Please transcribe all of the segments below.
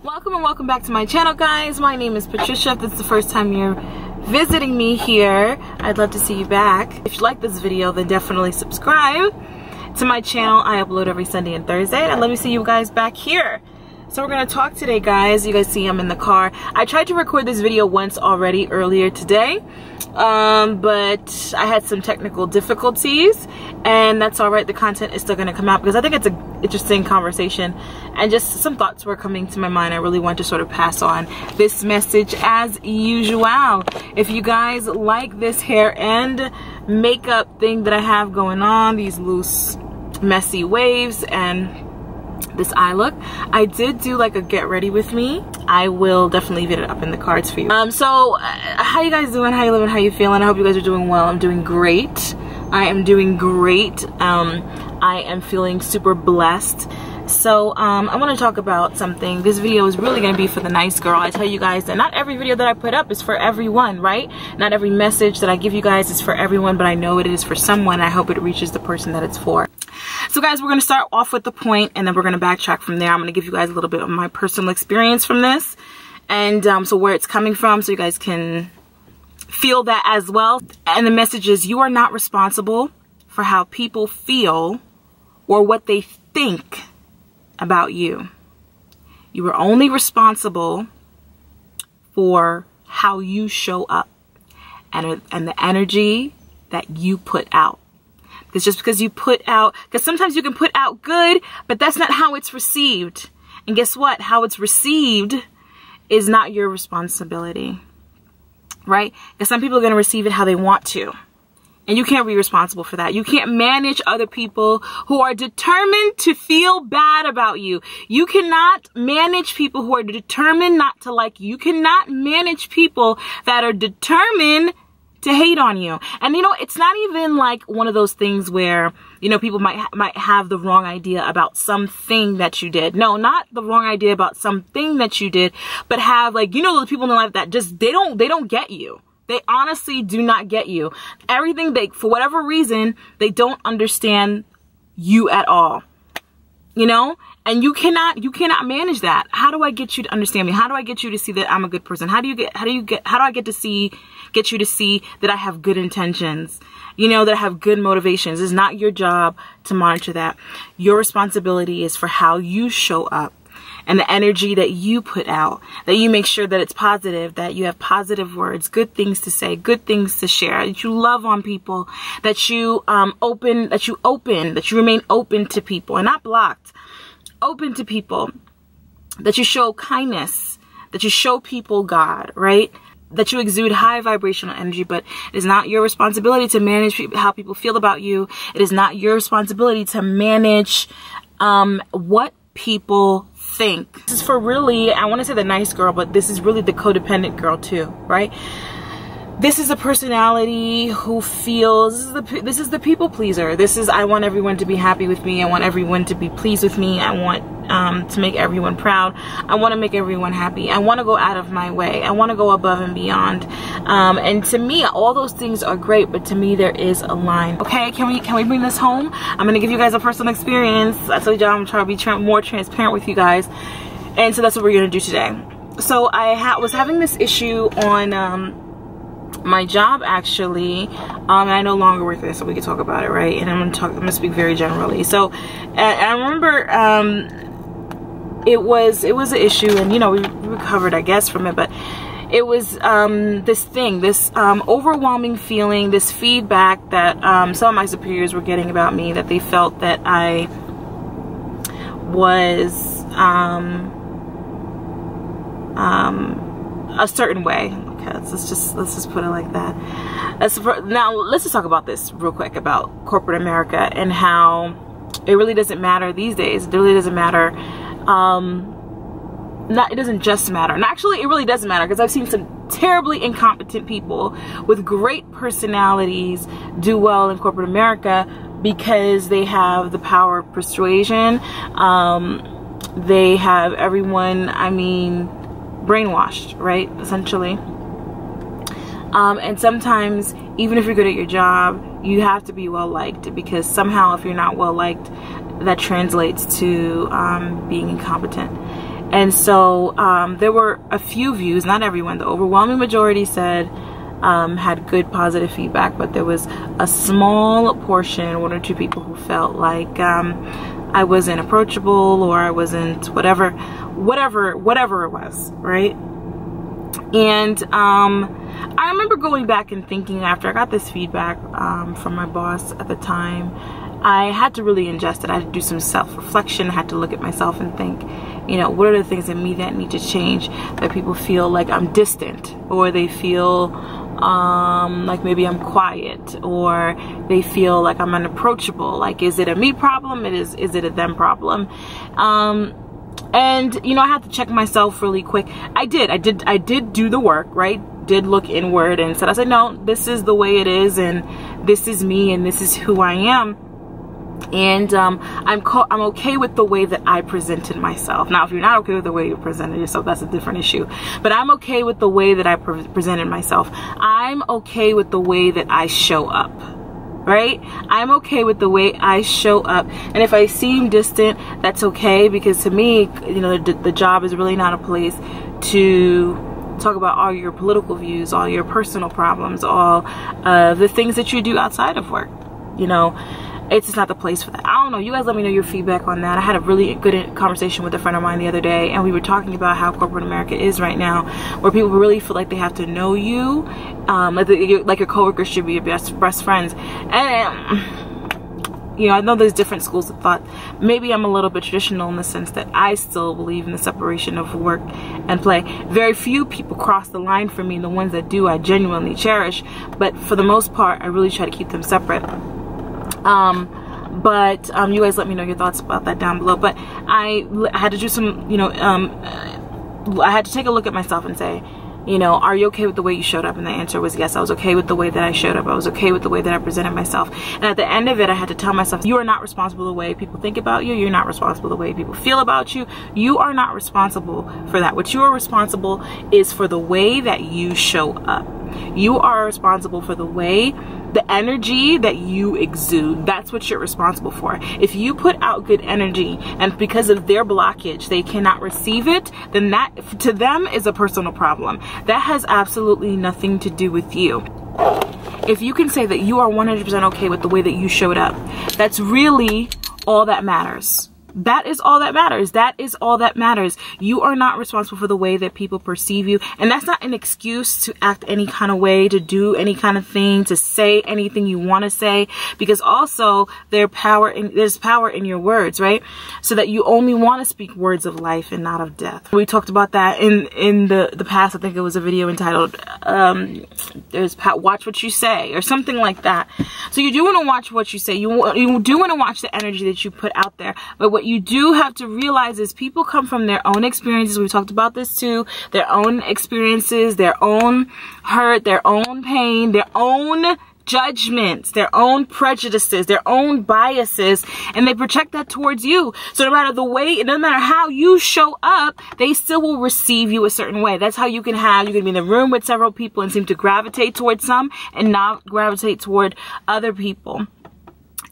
Welcome and welcome back to my channel, guys. My name is Patricia. If this is the first time you're visiting me here, I'd love to see you back. If you like this video, then definitely subscribe to my channel. I upload every Sunday and Thursday, and let me see you guys back here. So we're gonna talk today, guys. You guys see I'm in the car. I tried to record this video once already earlier today, but I had some technical difficulties, and that's all right. The content is still gonna come out because I think it's an interesting conversation, and just some thoughts were coming to my mind. I really want to sort of pass on this message as usual. If you guys like this hair and makeup thing that I have going on, these loose, messy waves, and this eye look, I did do like a get ready with me. I will definitely leave it up in the cards for you. So how you guys doing? How you living? How you feeling? I hope you guys are doing well. I'm doing great. I am doing great. I am feeling super blessed. So I want to talk about something. This video is really going to be for the nice girl. I tell you guys that not every video that I put up is for everyone, right? Not every message that I give you guys is for everyone, but I know it is for someone. I hope it reaches the person that it's for. So guys, we're going to start off with the point, and then we're going to backtrack from there. I'm going to give you guys a little bit of my personal experience from this, and so where it's coming from, so you guys can feel that as well. And the message is, you are not responsible for how people feel or what they think about you. You are only responsible for how you show up and the energy that you put out. Because just because you put out, because sometimes you can put out good, but that's not how it's received. And guess what? How it's received is not your responsibility, right? Because some people are going to receive it how they want to. And you can't be responsible for that. You can't manage other people who are determined to feel bad about you. You cannot manage people who are determined not to like you. You cannot manage people that are determined to hate on you. And you know, it's not even like one of those things where, you know, people might have the wrong idea about something that you did. No, not the wrong idea about something that you did, but have, like, you know, those people in life that just, they don't get you. They honestly do not get you. Everything, for whatever reason, they don't understand you at all. You know? And you cannot manage that. How do I get you to understand me? How do I get you to see that I'm a good person? How do I get you to see that I have good intentions? You know, that I have good motivations. It's not your job to monitor that. Your responsibility is for how you show up and the energy that you put out, that you make sure that it's positive, that you have positive words, good things to say, good things to share, that you love on people, that you remain open to people and not blocked. Open to people, that you show kindness, that you show people God, right? That you exude high vibrational energy. But it is not your responsibility to manage how people feel about you. It is not your responsibility to manage what people think. This is for really, I want to say the nice girl, but this is really the codependent girl too, right? This is a personality who feels, this is the people pleaser. This is, I want everyone to be happy with me. I want everyone to be pleased with me. I want to make everyone proud. I want to make everyone happy. I want to go out of my way. I want to go above and beyond. And to me, all those things are great, but to me, there is a line. Okay, can we bring this home? I'm going to give you guys a personal experience. I told you I'm trying to be more transparent with you guys. And so that's what we're going to do today. So I was having this issue on my job, actually, and I no longer work there, so we can talk about it, right? And I'm gonna speak very generally. So I remember it was an issue, and you know, we recovered, I guess, from it, but it was this overwhelming feeling, this feedback that some of my superiors were getting about me, that they felt that I was a certain way. Let's just put it like that. Now let's just talk about this real quick, about corporate America and how it really doesn't matter these days. It really doesn't matter. It doesn't just matter. And actually, it really doesn't matter, because I've seen some terribly incompetent people with great personalities do well in corporate America because they have the power of persuasion. They have everyone, I mean, brainwashed, right? Essentially. And sometimes, even if you're good at your job, you have to be well liked, because somehow if you're not well liked, that translates to being incompetent. And so there were a few views, not everyone. The overwhelming majority said had good positive feedback, but there was a small portion, 1 or 2 people, who felt like I wasn't approachable, or I wasn't whatever it was, right? And I remember going back and thinking, after I got this feedback from my boss at the time, I had to really ingest it. I had to do some self-reflection. I had to look at myself and think, you know, what are the things in me that need to change, that people feel like I'm distant, or they feel like maybe I'm quiet, or they feel like I'm unapproachable. Like, is it a me problem? Is it a them problem? And you know, I had to check myself really quick. I did do the work, right? Did look inward and said, I said, no, this is the way it is, and this is me, and this is who I am. And I'm okay with the way that I presented myself. Now, if you're not okay with the way you presented yourself, that's a different issue. But I'm okay with the way that I presented myself. I'm okay with the way that I show up, right? I'm okay with the way I show up. And if I seem distant, that's okay, because to me, you know, the job is really not a place to talk about all your political views, all your personal problems, all the things that you do outside of work. You know, it's just not the place for that. I don't know. You guys let me know your feedback on that. I had a really good conversation with a friend of mine the other day, and we were talking about how corporate America is right now, where people really feel like they have to know you, like your coworkers should be your best friends. And you know, I know there's different schools of thought. Maybe I'm a little bit traditional in the sense that I still believe in the separation of work and play. Very few people cross the line for me, and the ones that do, I genuinely cherish. But for the most part, I really try to keep them separate. You guys let me know your thoughts about that down below. But I had to do some, you know, I had to take a look at myself and say, you know, are you okay with the way you showed up? And the answer was yes. I was okay with the way that I showed up. I was okay with the way that I presented myself. And at the end of it, I had to tell myself, you are not responsible the way people think about you. You're not responsible the way people feel about you. You are not responsible for that. What you are responsible is for the way that you show up. You are responsible for the way, the energy that you exude. That's what you're responsible for. If you put out good energy, and because of their blockage they cannot receive it, then that to them is a personal problem. That has absolutely nothing to do with you. If you can say that you are 100% okay with the way that you showed up, that's really all that matters. That is all that matters. That is all that matters. You are not responsible for the way that people perceive you. And that's not an excuse to act any kind of way, to do any kind of thing, to say anything you want to say, because also there's power in your words, right? So that you only want to speak words of life and not of death. We talked about that in the past. I think it was a video entitled Watch What You Say, or something like that. So you do want to watch what you say. You do want to watch the energy that you put out there. But what you do have to realize is people come from their own experiences. We talked about this too. Their own experiences, their own hurt, their own pain, their own judgments, their own prejudices, their own biases, and they project that towards you. So no matter the way, it doesn't matter how you show up, they still will receive you a certain way. That's how you can be in the room with several people and seem to gravitate towards some and not gravitate toward other people.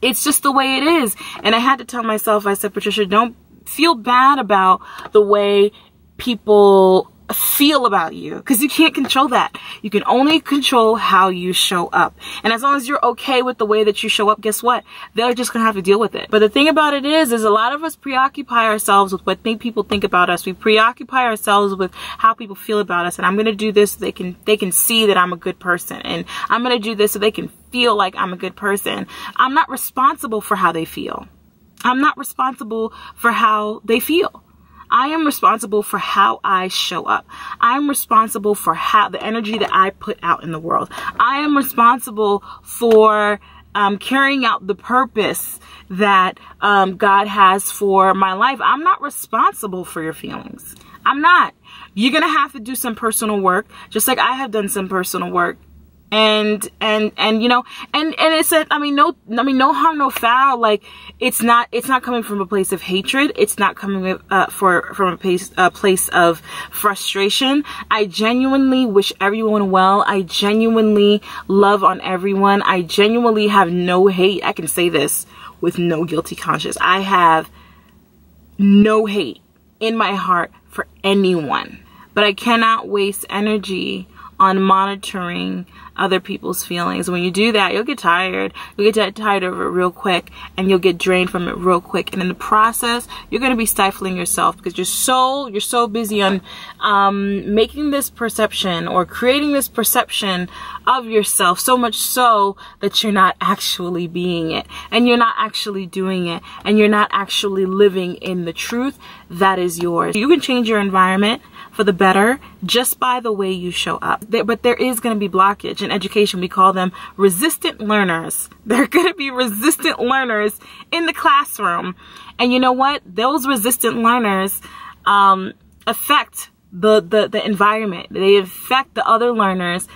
It's just the way it is. And I had to tell myself, I said, Patricia, don't feel bad about the way people feel about you, because you can't control that. You can only control how you show up. And as long as you're okay with the way that you show up, guess what? They're just gonna have to deal with it. But the thing about it is a lot of us preoccupy ourselves with what people think about us. We preoccupy ourselves with how people feel about us. And I'm gonna do this so they can see that I'm a good person. And I'm gonna do this so they can feel like I'm a good person. I'm not responsible for how they feel. I'm not responsible for how they feel. I am responsible for how I show up. I'm responsible for the energy that I put out in the world. I am responsible for carrying out the purpose that God has for my life. I'm not responsible for your feelings. I'm not. You're gonna have to do some personal work, just like I have done some personal work. And you know, and it said, no harm, no foul. Like, it's not coming from a place of hatred. It's not coming from a place of frustration. I genuinely wish everyone well. I genuinely love on everyone. I genuinely have no hate. I can say this with no guilty conscience. I have no hate in my heart for anyone. But I cannot waste energy on monitoring other people's feelings. When you do that, you'll get tired. You'll get tired of it real quick, and you'll get drained from it real quick. And in the process, you're going to be stifling yourself because you're so busy on making this perception or creating this perception of yourself, so much so that you're not actually being it, and you're not actually doing it, and you're not actually living in the truth that is yours. You can change your environment for the better just by the way you show up. But there is going to be blockage. In education, we call them resistant learners. There are going to be resistant learners in the classroom. And you know what? Those resistant learners affect the environment. They affect the other learners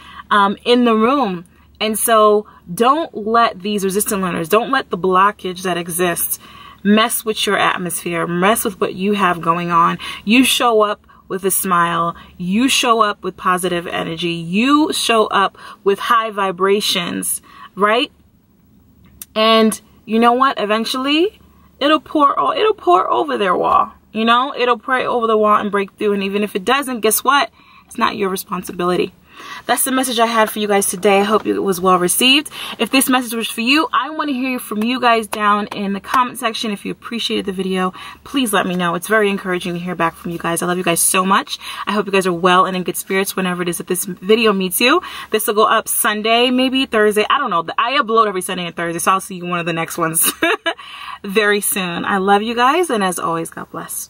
in the room. And so don't let these resistant learners, don't let the blockage that exists mess with your atmosphere, mess with what you have going on. You show up with a smile, you show up with positive energy, you show up with high vibrations, right? And you know what? Eventually, it'll pour over their wall. You know, it'll pour over the wall and break through. And even if it doesn't, guess what? It's not your responsibility. That's the message I had for you guys today. I hope it was well received. If this message was for you, I want to hear from you guys down in the comment section. If you appreciated the video, please let me know. It's very encouraging to hear back from you guys. I love you guys so much. I hope you guys are well and in good spirits whenever it is that this video meets you. This will go up Sunday, maybe Thursday. I don't know. I upload every Sunday and Thursday, so I'll see you in one of the next ones very soon. I love you guys, and as always, God bless.